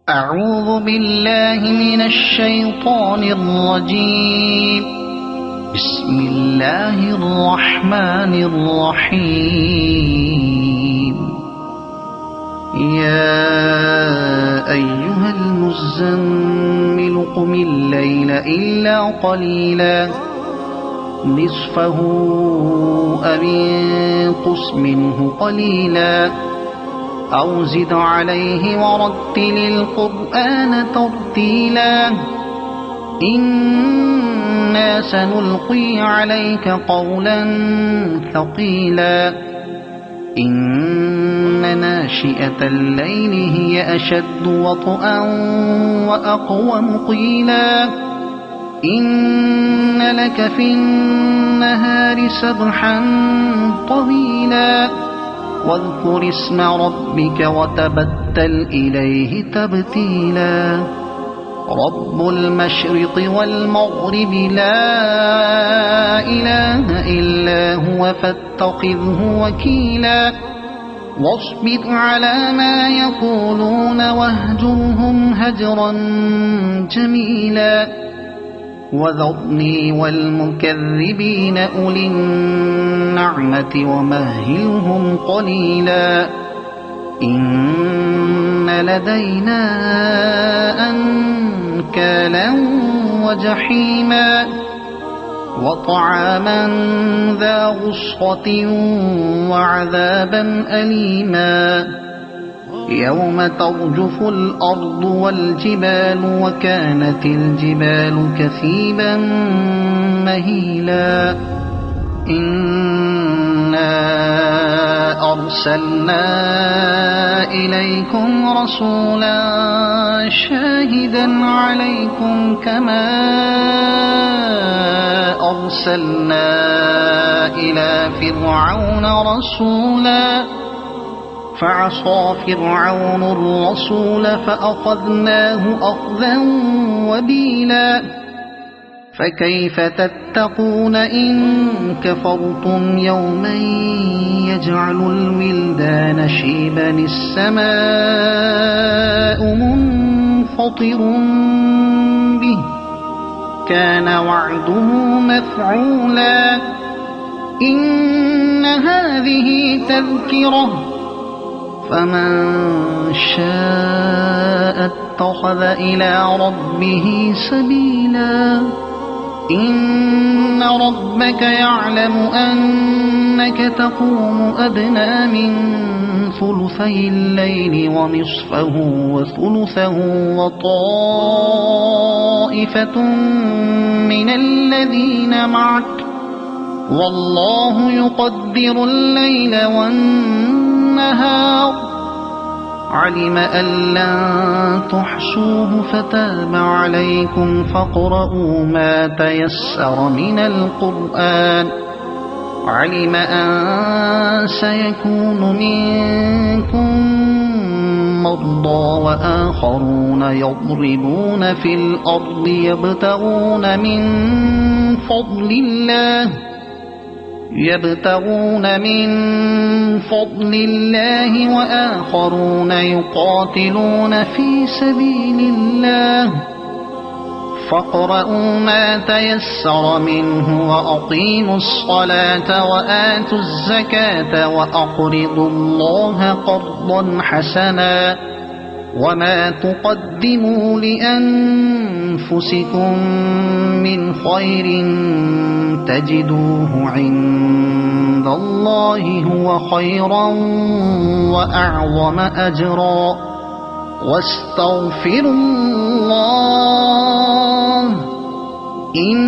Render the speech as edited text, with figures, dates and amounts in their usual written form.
أعوذ بالله من الشيطان الرجيم. بسم الله الرحمن الرحيم. يا أيها المزمل قم الليل إلا قليلا نصفه أو انقص منه قليلا أو زد عليه ورتل القرآن ترتيلا إنا سنلقي عليك قولا ثقيلا إن ناشئة الليل هي أشد وطئا وأقوم قيلا إن لك في النهار سبحا طويلا واذكر اسم ربك وتبتل إليه تبتيلا رب المشرق والمغرب لا إله إلا هو فاتخذه وكيلا واصبر على ما يقولون واهجرهم هجرا جميلا وذرني والمكذبين أولي النعمة ومهلهم قليلا إن لدينا أنكالا وجحيما وطعاما ذا غصة وعذابا أليما يوم ترجف الأرض والجبال وكانت الجبال كثيبا مهيلا إنا أرسلنا إليكم رسولا شاهدا عليكم كما أرسلنا إلى فرعون رسولا فعصى فرعون الرسول فأخذناه أخذا وبيلا فكيف تتقون إن كفرتم يوما يجعل الولدان شيبا السماء منفطر به كان وعده مفعولا إن هذه تذكرة فمن شاء اتخذ إلى ربه سبيلا إن ربك يعلم أنك تقوم أدنى من ثلثي الليل ونصفه وثلثه وطائفة من الذين معك والله يقدر الليل والنهار علم أن لن تحصوه فتاب عليكم فاقرؤوا ما تيسر من القرآن علم أن سيكون منكم مرضى وآخرون يضربون في الأرض يبتغون من فضل الله وآخرون يقاتلون في سبيل الله فاقرؤوا ما تيسر منه وأقيموا الصلاة وآتوا الزكاة وأقرضوا الله قرضا حسنا وما تقدموا لأنفسكم من خير تجدوه عند الله هو خيرا وأعظم أجرا واستغفروا الله إن